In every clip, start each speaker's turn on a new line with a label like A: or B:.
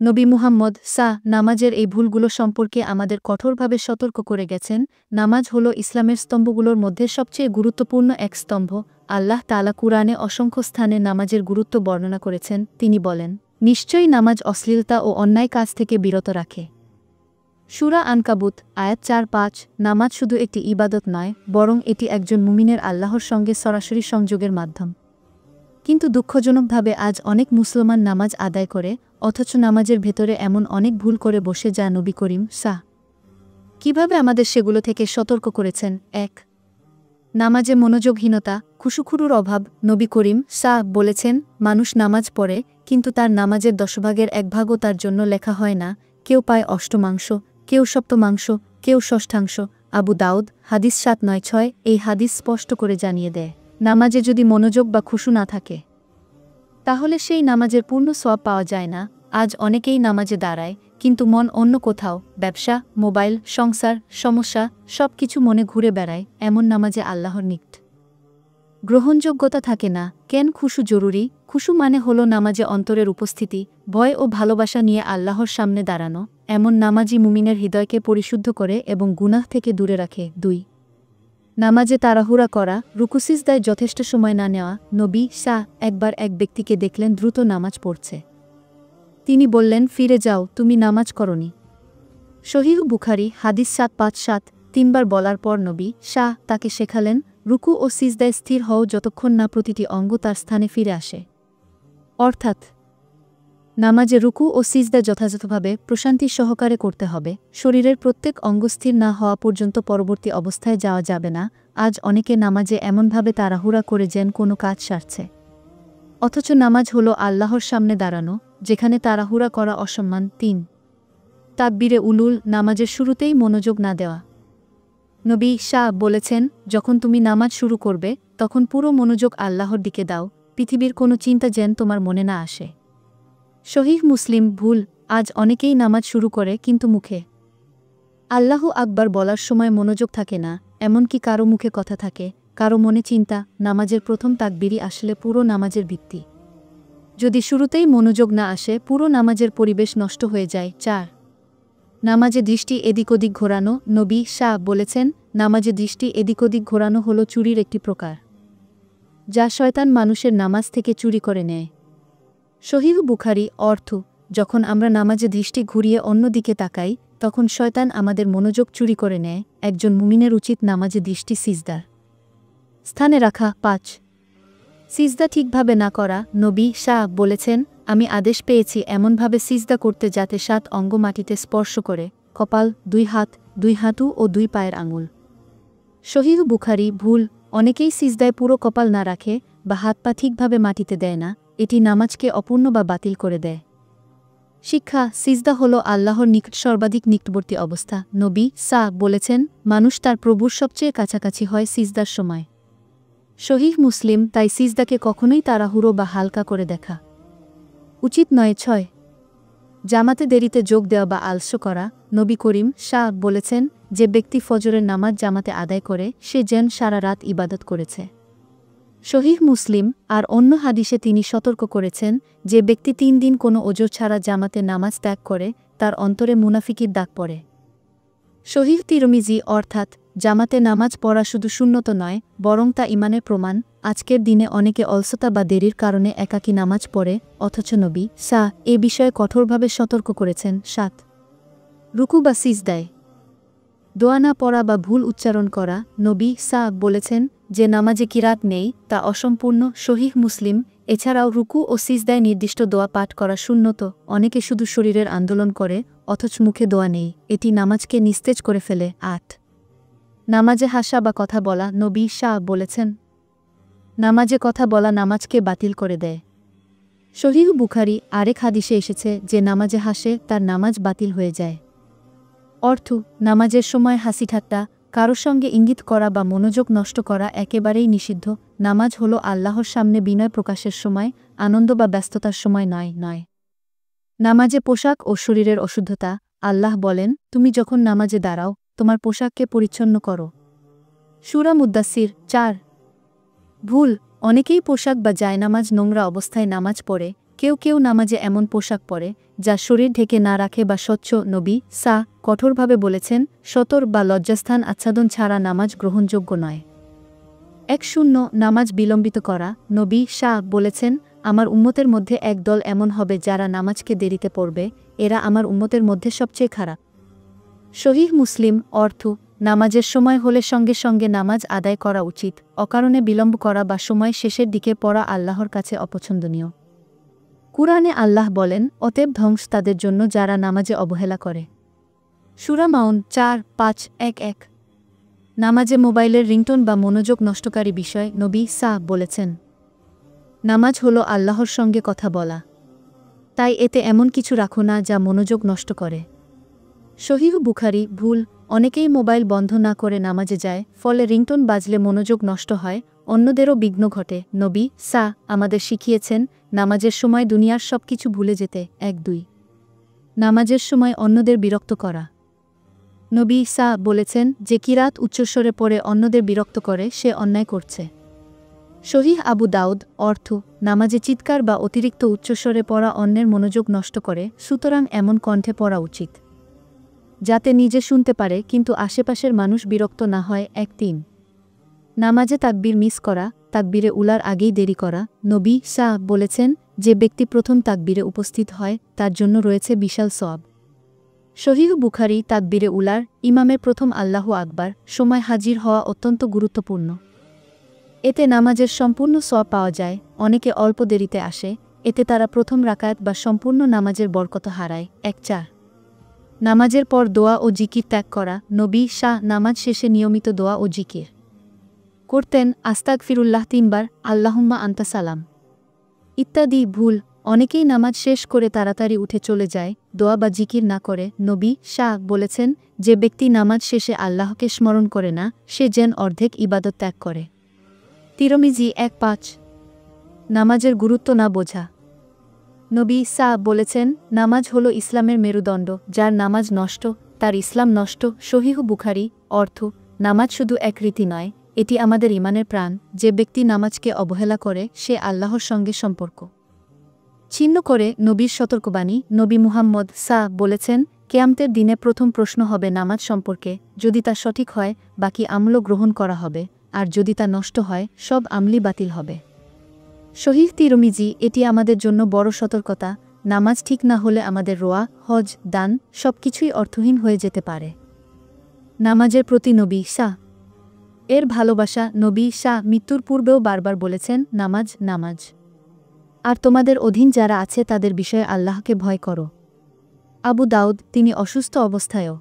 A: নবী মুহাম্মদ নামাজের এই ভুলগুলো সম্পর্কে আমাদের কঠোরভাবে সতর্ক করে গেছেন। নামাজ হল ইসলামের স্তম্ভগুলোর মধ্যে সবচেয়ে গুরুত্বপূর্ণ এক স্তম্ভ। আল্লাহ তাআলা কুরআনে অসংখ্য স্থানে নামাজের গুরুত্ব বর্ণনা করেছেন। তিনি বলেন, নিশ্চয়ই নামাজ অশ্লীলতা ও অন্যায় কাজ থেকে বিরত রাখে। সূরা আনকাবুত আয়াত ৪-৫। নামাজ শুধু একটি ইবাদত নয়, বরং এটি একজন মুমিনের আল্লাহর সঙ্গে সরাসরি সংযোগের মাধ্যম। কিন্তু দুঃখজনকভাবে আজ অনেক মুসলমান নামাজ আদায় করে, অথচ নামাজের ভেতরে এমন অনেক ভুল করে বসে যা নবী করিম কিভাবে আমাদের সেগুলো থেকে সতর্ক করেছেন। ১. নামাজে মনোযোগহীনতা, খুশুখুরুর অভাব। নবী করিম বলেছেন, মানুষ নামাজ পড়ে, কিন্তু তার নামাজের ১০ ভাগের ১ ভাগও তার জন্য লেখা হয় না। কেউ পায় অষ্টমাংশ, কেউ সপ্তমাংশ, কেউ ষষ্ঠাংশ। আবু দাউদ হাদিস ৭৯৬। এই হাদিস স্পষ্ট করে জানিয়ে দেয়, নামাজে যদি মনোযোগ বা খুশু না থাকে, তাহলে সেই নামাজের পূর্ণ সওয়াব পাওয়া যায় না। আজ অনেকেই নামাজে দাঁড়ায়, কিন্তু মন অন্য কোথাও, ব্যবসা, মোবাইল, সংসার, সমস্যা সব কিছু মনে ঘুরে বেড়ায়। এমন নামাজে আল্লাহর নিকট গ্রহণযোগ্যতা থাকে না। কেন খুশু জরুরি? খুশু মানে হলো নামাজে অন্তরের উপস্থিতি, ভয় ও ভালোবাসা নিয়ে আল্লাহর সামনে দাঁড়ানো। এমন নামাজই মুমিনের হৃদয়কে পরিশুদ্ধ করে এবং গুনাহ থেকে দূরে রাখে। ২. নামাজে তাড়াহুড়া করা, রুকুসিজদায় যথেষ্ট সময় না নেওয়া। নবী একবার এক ব্যক্তিকে দেখলেন দ্রুত নামাজ পড়ছে। তিনি বললেন, ফিরে যাও, তুমি নামাজ করনি। সহিহ বুখারী হাদিস ৭৫৭। ৩বার বলার পর নবী তাকে শেখালেন, রুকু ও সিজদায় স্থির হও যতক্ষণ না প্রতিটি অঙ্গ তার স্থানে ফিরে আসে। অর্থাৎ নামাজে রুকু ও সিজদা যথাযথভাবে প্রশান্তি সহকারে করতে হবে। শরীরের প্রত্যেক অঙ্গ স্থির না হওয়া পর্যন্ত পরবর্তী অবস্থায় যাওয়া যাবে না। আজ অনেকে নামাজে এমনভাবে তাড়াহুড়া করে যেন কোনো কাজ সারছে, অথচ নামাজ হল আল্লাহর সামনে দাঁড়ানো, যেখানে তাড়াহুড়া করা অসম্মান। ৩. তাকবীরে উলুল, নামাজের শুরুতেই মনোযোগ না দেওয়া। নবী বলেছেন, যখন তুমি নামাজ শুরু করবে, তখন পুরো মনোযোগ আল্লাহর দিকে দাও, পৃথিবীর কোনো চিন্তা যেন তোমার মনে না আসে। সহিহ মুসলিম। ভুল, আজ অনেকেই নামাজ শুরু করে কিন্তু মুখে আল্লাহু আকবার বলার সময় মনোযোগ থাকে না। এমনকি কারো মুখে কথা থাকে, কারো মনে চিন্তা। নামাজের প্রথম তাকবীরই আসলে পুরো নামাজের ভিত্তি। যদি শুরুতেই মনোযোগ না আসে, পুরো নামাজের পরিবেশ নষ্ট হয়ে যায়। ৪. নামাজে দৃষ্টি এদিক ওদিক ঘোরানো। নবী বলেছেন, নামাজে দৃষ্টি এদিক ওদিক ঘোরানো হলো চুরির একটি প্রকার, যা শয়তান মানুষের নামাজ থেকে চুরি করে নেয়। সহিহ বুখারী। অর্থ, যখন আমরা নামাজে দৃষ্টি ঘুরিয়ে অন্য দিকে তাকাই, তখন শয়তান আমাদের মনোযোগ চুরি করে নেয়। একজন মুমিনের উচিত নামাজে দৃষ্টি সিজদার স্থানে রাখা। ৫. সিজদা ঠিকভাবে না করা। নবী বলেছেন, আমি আদেশ পেয়েছি এমনভাবে সিজদা করতে যাতে ৭ অঙ্গ মাটিতে স্পর্শ করে, কপাল, ২ হাত, ২ হাঁটু ও ২ পায়ের আঙুল। সহিহ বুখারী। ভুল, অনেকেই সিজদায় পুরো কপাল না রাখে বা হাত পা ঠিকভাবে মাটিতে দেয় না। এটি নামাজকে অপূর্ণ বা বাতিল করে দেয়। শিক্ষা, সিজদা হল আল্লাহর নিকট সর্বাধিক নিকটবর্তী অবস্থা। নবী বলেছেন, মানুষ তার প্রভুর সবচেয়ে কাছাকাছি হয় সিজদার সময়। সহিহ মুসলিম। তাই সিজদাকে কখনোই তাড়াহুড়ো বা হালকা করে দেখা উচিত নয়। ৬. জামাতে দেরিতে যোগ দেওয়া বা আলস্য করা। নবী করিম বলেছেন, যে ব্যক্তি ফজরের নামাজ জামাতে আদায় করে, সে যেন সারা রাত ইবাদত করেছে। সহিহ মুসলিম। আর অন্য হাদিসে তিনি সতর্ক করেছেন, যে ব্যক্তি ৩ দিন কোনো ওজর ছাড়া জামাতে নামাজ ত্যাগ করে, তার অন্তরে মুনাফিকির দাগ পড়ে। সহিহ তিরমিজি। অর্থাৎ জামাতে নামাজ পড়া শুধু সুন্নত নয়, বরং তা ঈমানের প্রমাণ। আজকের দিনে অনেকে অলসতা বা দেরির কারণে একাকী নামাজ পড়ে, অথচ নবী এ বিষয়ে কঠোরভাবে সতর্ক করেছেন। ৭. রুকু বা সিজদায় দোয়া না পড়া বা ভুল উচ্চারণ করা। নবী বলেছেন, যে নামাজে কিরাত নেই তা অসম্পূর্ণ। সহিহ মুসলিম। এছাড়াও রুকু ও সিজদায় নির্দিষ্ট দোয়া পাঠ করা সুন্নত। অনেকে শুধু শরীরের আন্দোলন করে, অথচ মুখে দোয়া নেই। এটি নামাজকে নিস্তেজ করে ফেলে। ৮. নামাজে হাসা বা কথা বলা। নবী বলেছেন, নামাজে কথা বলা নামাজকে বাতিল করে দেয়। সহিহ বুখারী। আরেক হাদিসে এসেছে, যে নামাজে হাসে তার নামাজ বাতিল হয়ে যায়। অর্থ, নামাজের সময় হাসি ঠাট্টা, কারো সঙ্গে ইঙ্গিত করা বা মনোযোগ নষ্ট করা একেবারেই নিষিদ্ধ। নামাজ হল আল্লাহর সামনে বিনয় প্রকাশের সময়, আনন্দ বা ব্যস্ততার সময় নয়। নামাজে পোশাক ও শরীরের অশুদ্ধতা। আল্লাহ বলেন, তুমি যখন নামাজে দাঁড়াও, তোমার পোশাককে পরিচ্ছন্ন করো। সূরা মুদ্দাসির। ৪. ভুল, অনেকেই পোশাক বা জায়নামাজ নোংরা অবস্থায় নামাজ পড়ে, কেউ কেউ নামাজে এমন পোশাক পরে যা শরীর ঢেকে না রাখে বা স্বচ্ছ। নবী সা কঠোরভাবে বলেছেন, সতর বা লজ্জাস্থান আচ্ছাদন ছাড়া নামাজ গ্রহণযোগ্য নয়। ১-০ নামাজ বিলম্বিত করা। নবী শাহ বলেছেন, আমার উম্মতের মধ্যে এক দল এমন হবে যারা নামাজকে দেরিতে পড়বে, এরা আমার উম্মতের মধ্যে সবচেয়ে খারাপ। সহিহ মুসলিম। অর্থ, নামাজের সময় হলে সঙ্গে সঙ্গে নামাজ আদায় করা উচিত। অকারণে বিলম্ব করা বা সময় শেষের দিকে পড়া আল্লাহর কাছে অপছন্দনীয়। কুরআনে আল্লাহ বলেন, অতএব ধ্বংস তাদের জন্য যারা নামাজে অবহেলা করে। সূরা মাউন ৪-৫-১-১। নামাজে মোবাইলের রিংটোন বা মনোযোগ নষ্টকারী বিষয়। নবী সা বলেছেন, নামাজ হল আল্লাহর সঙ্গে কথা বলা, তাই এতে এমন কিছু রাখো না যা মনোযোগ নষ্ট করে। সহিহ বুখারী। ভুল, অনেকেই মোবাইল বন্ধ না করে নামাজে যায়, ফলে রিংটোন বাজলে মনোযোগ নষ্ট হয়, অন্যদেরও বিঘ্ন ঘটে। নবী সা আমাদের শিখিয়েছেন, নামাজের সময় দুনিয়ার সব কিছু ভুলে যেতে। ১-২ নামাজের সময় অন্যদের বিরক্ত করা। নবী সা বলেছেন, যে কিরাত উচ্চস্বরে পড়ে অন্যদের বিরক্ত করে সে অন্যায় করছে। সহিহ আবু দাউদ। অর্থ, নামাজে চিৎকার বা অতিরিক্ত উচ্চস্বরে পড়া অন্যের মনোযোগ নষ্ট করে, সুতরাং এমন কণ্ঠে পড়া উচিত যাতে নিজে শুনতে পারে কিন্তু আশেপাশের মানুষ বিরক্ত না হয়। ১-৩ নামাজে তাকবীর মিস করা, তাকবীরে উলার আগেই দেরি করা। নবী সা বলেছেন, যে ব্যক্তি প্রথম তাকবীরে উপস্থিত হয় তার জন্য রয়েছে বিশাল সওয়াব। সহিহ বুখারী। তাকবীরে উলার, ইমামের প্রথম আল্লাহু আকবার সময় হাজির হওয়া অত্যন্ত গুরুত্বপূর্ণ। এতে নামাজের সম্পূর্ণ সওয়াব পাওয়া যায়। অনেকে অল্প দেরিতে আসে, এতে তারা প্রথম রাকাত বা সম্পূর্ণ নামাজের বরকত হারায়। ১-৪ নামাজের পর দোয়া ও জিকির ত্যাগ করা। নবী শাহ নামাজ শেষে নিয়মিত দোয়া ও জিকির করতেন, আস্তাগফিরুল্লাহ ৩ বার, আল্লাহুম্মা আনতা সালাম ইত্যাদি। ভুল, অনেকেই নামাজ শেষ করে তাড়াতাড়ি উঠে চলে যায়, দোয়া বা জিকির না করে। নবী শাহ বলেছেন, যে ব্যক্তি নামাজ শেষে আল্লাহকে স্মরণ করে না, সে যেন অর্ধেক ইবাদত ত্যাগ করে। তিরমিজি ১-৫ নামাজের গুরুত্ব না বোঝা। নবী সা বলেছেন, নামাজ হল ইসলামের মেরুদণ্ড, যার নামাজ নষ্ট তার ইসলাম নষ্ট। সহিহ বুখারী। অর্থ, নামাজ শুধু এক রীতি নয়, এটি আমাদের ইমানের প্রাণ। যে ব্যক্তি নামাজকে অবহেলা করে সে আল্লাহর সঙ্গে সম্পর্ক ছিন্ন করে। নবীর সতর্কবাণী। নবী মুহাম্মদ সা বলেছেন, কিয়ামতের দিনে প্রথম প্রশ্ন হবে নামাজ সম্পর্কে। যদি তা সঠিক হয় বাকি আমল গ্রহণ করা হবে, আর যদি তা নষ্ট হয় সব আমলই বাতিল হবে। সহিহ তিরমিজি। এটি আমাদের জন্য বড় সতর্কতা। নামাজ ঠিক না হলে আমাদের রোয়া, হজ, দান সবকিছুই অর্থহীন হয়ে যেতে পারে। নামাজের প্রতি নবী শাহ এর ভালোবাসা। নবী শাহ মৃত্যুর পূর্বেও বারবার বলেছেন, নামাজ নামাজ, আর তোমাদের অধীন যারা আছে তাদের বিষয়ে আল্লাহকে ভয় করো। আবু দাউদ। তিনি অসুস্থ অবস্থায়ও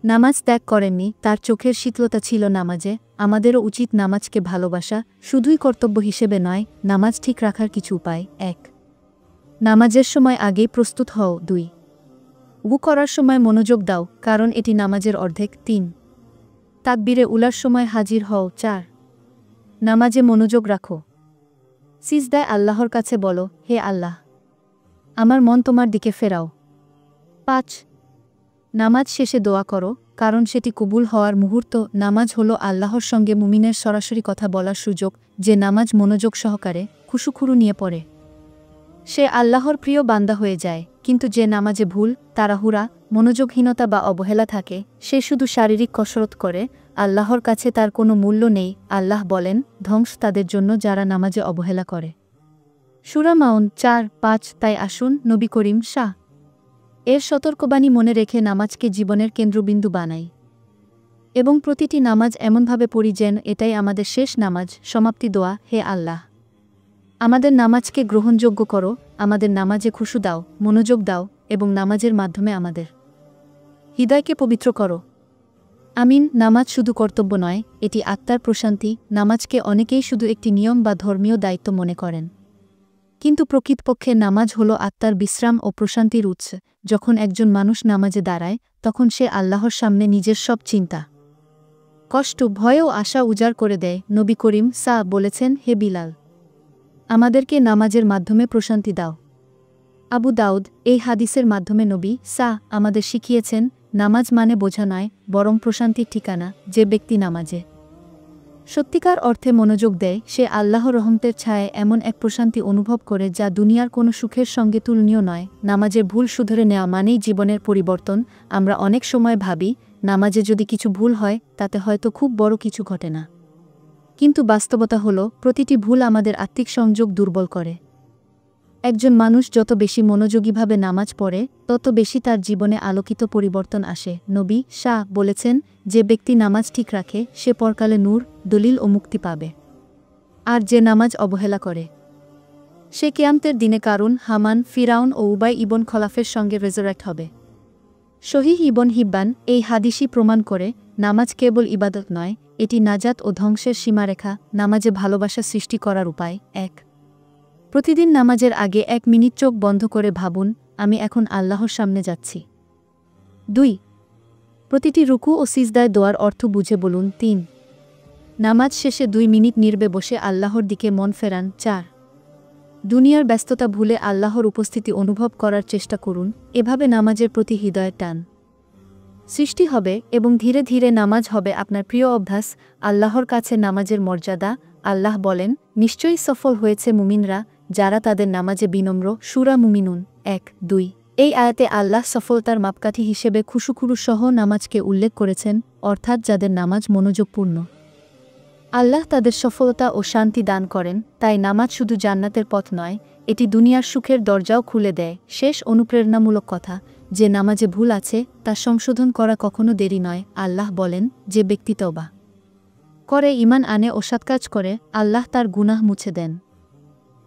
A: নামাজ ত্যাগ করেননি, তার চোখের শীতলতা ছিল নামাজে। আমাদেরও উচিত নামাজকে ভালোবাসা, শুধুই কর্তব্য হিসেবে নয়, নামাজ ঠিক রাখার কিছু উপায়। ১ নামাজের সময় আগেই প্রস্তুত হও। ২ ওযু করার সময় মনোযোগ দাও, কারণ এটি নামাজের অর্ধেক। ৩ তাকবীরে উলার সময় হাজির হও। ৪ নামাজে মনোযোগ রাখো। সিজদায় আল্লাহর কাছে বলো, হে আল্লাহ, আমার মন তোমার দিকে ফেরাও। ৫ নামাজ শেষে দোয়া করো, কারণ সেটি কবুল হওয়ার মুহূর্ত। নামাজ হলো আল্লাহর সঙ্গে মুমিনের সরাসরি কথা বলার সুযোগ। যে নামাজ মনোযোগ সহকারে খুশুখুরু নিয়ে পড়ে সে আল্লাহর প্রিয় বান্দা হয়ে যায়, কিন্তু যে নামাজে ভুল, তাড়াহুড়া, মনোযোগহীনতা বা অবহেলা থাকে সে শুধু শারীরিক কসরত করে, আল্লাহর কাছে তার কোনো মূল্য নেই। আল্লাহ বলেন, ধ্বংস তাদের জন্য যারা নামাজে অবহেলা করে। সূরা মাউন ৪-৫ তাই আসুন নবী করিম শাহ এর সতর্কবাণী মনে রেখে নামাজকে জীবনের কেন্দ্রবিন্দু বানাই এবং প্রতিটি নামাজ এমনভাবে পড়ি যেন এটাই আমাদের শেষ নামাজ। সমাপ্তি দোয়া। হে আল্লাহ, আমাদের নামাজকে গ্রহণযোগ্য করো, আমাদের নামাজে খুশু দাও, মনোযোগ দাও এবং নামাজের মাধ্যমে আমাদের হৃদয়কে পবিত্র করো। আমিন। নামাজ শুধু কর্তব্য নয়, এটি আত্মার প্রশান্তি। নামাজকে অনেকেই শুধু একটি নিয়ম বা ধর্মীয় দায়িত্ব মনে করেন, কিন্তু প্রকৃতপক্ষে নামাজ হল আত্মার বিশ্রাম ও প্রশান্তির উৎস। যখন একজন মানুষ নামাজে দাঁড়ায় তখন সে আল্লাহর সামনে নিজের সব চিন্তা, কষ্ট, ভয় ও আশা উজাড় করে দেয়। নবী করিম সা বলেছেন, হে বিলাল, আমাদেরকে নামাজের মাধ্যমে প্রশান্তি দাও। আবু দাউদ। এই হাদিসের মাধ্যমে নবী সা আমাদের শিখিয়েছেন, নামাজ মানে বোঝা নয়, বরং প্রশান্তির ঠিকানা। যে ব্যক্তি নামাজে সত্যিকার অর্থে মনোযোগ দেয়, সে আল্লাহর রহমতের ছায়ায় এমন এক প্রশান্তি অনুভব করে যা দুনিয়ার কোনো সুখের সঙ্গে তুলনীয় নয়। নামাজের ভুল শুধরে নেওয়া মানেই জীবনের পরিবর্তন। আমরা অনেক সময় ভাবি, নামাজে যদি কিছু ভুল হয় তাতে হয়তো খুব বড় কিছু ঘটে না। কিন্তু বাস্তবতা হলো, প্রতিটি ভুল আমাদের আত্মিক সংযোগ দুর্বল করে। একজন মানুষ যত বেশি মনোযোগীভাবে নামাজ পড়ে, তত বেশি তার জীবনে আলোকিত পরিবর্তন আসে। নবী শাহ বলেছেন, যে ব্যক্তি নামাজ ঠিক রাখে সে পরকালে নূর, দলিল ও মুক্তি পাবে। আর যে নামাজ অবহেলা করে সে কিয়ামতের দিনে কারুন, হামান, ফিরাউন ও উবাই ইবন খলাফের সঙ্গে রেজারেক্ট হবে। সহিহ ইবন হিব্বান এই হাদিসই প্রমাণ করে, নামাজ কেবল ইবাদত নয়, এটি নাজাত ও ধ্বংসের সীমারেখা। নামাজে ভালোবাসা সৃষ্টি করার উপায়। ১. প্রতিদিন নামাজের আগে ১ মিনিট চোখ বন্ধ করে ভাবুন, আমি এখন আল্লাহর সামনে যাচ্ছি। ২. প্রতিটি রুকু ও সিজদায় দোয়ার অর্থ বুঝে বলুন। ৩. নামাজ শেষে ২ মিনিট নীরবে বসে আল্লাহর দিকে মন ফেরান। ৪. দুনিয়ার ব্যস্ততা ভুলে আল্লাহর উপস্থিতি অনুভব করার চেষ্টা করুন। এভাবে নামাজের প্রতি হৃদয়ের টান সৃষ্টি হবে এবং ধীরে ধীরে নামাজ হবে আপনার প্রিয় অভ্যাস। আল্লাহর কাছে নামাজের মর্যাদা। আল্লাহ বলেন, নিশ্চয়ই সফল হয়েছে মুমিনরা যারা তাদের নামাজে বিনম্র। সূরা মুমিনুন ১-২। এই আয়াতে আল্লাহ সফলতার মাপকাঠি হিসেবে খুশুখুরু সহ নামাজকে উল্লেখ করেছেন, অর্থাৎ যাদের নামাজ মনোযোগপূর্ণ আল্লাহ তাদের সফলতা ও শান্তি দান করেন। তাই নামাজ শুধু জান্নাতের পথ নয়, এটি দুনিয়ার সুখের দরজাও খুলে দেয়। শেষ অনুপ্রেরণামূলক কথা, যে নামাজে ভুল আছে তা সংশোধন করা কখনো দেরি নয়। আল্লাহ বলেন, যে ব্যক্তি তওবা করে, ঈমান আনে ও সৎকাজ করে, আল্লাহ তার গুনাহ মুছে দেন।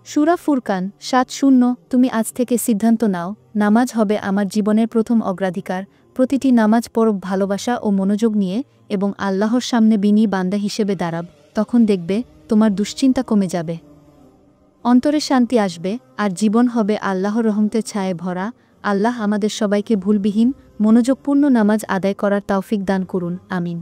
A: সূরা ফুরকান ৭-০। তুমি আজ থেকে সিদ্ধান্ত নাও, নামাজ হবে আমার জীবনের প্রথম অগ্রাধিকার। প্রতিটি নামাজ পড়ব ভালোবাসা ও মনোযোগ নিয়ে এবং আল্লাহর সামনে বিনী বান্দা হিসেবে দাঁড়াব। তখন দেখবে তোমার দুশ্চিন্তা কমে যাবে, অন্তরে শান্তি আসবে, আর জীবন হবে আল্লাহর রহমতের ছায়ায় ভরা। আল্লাহ আমাদের সবাইকে ভুলবিহীন, মনোযোগপূর্ণ নামাজ আদায় করার তৌফিক দান করুন। আমিন।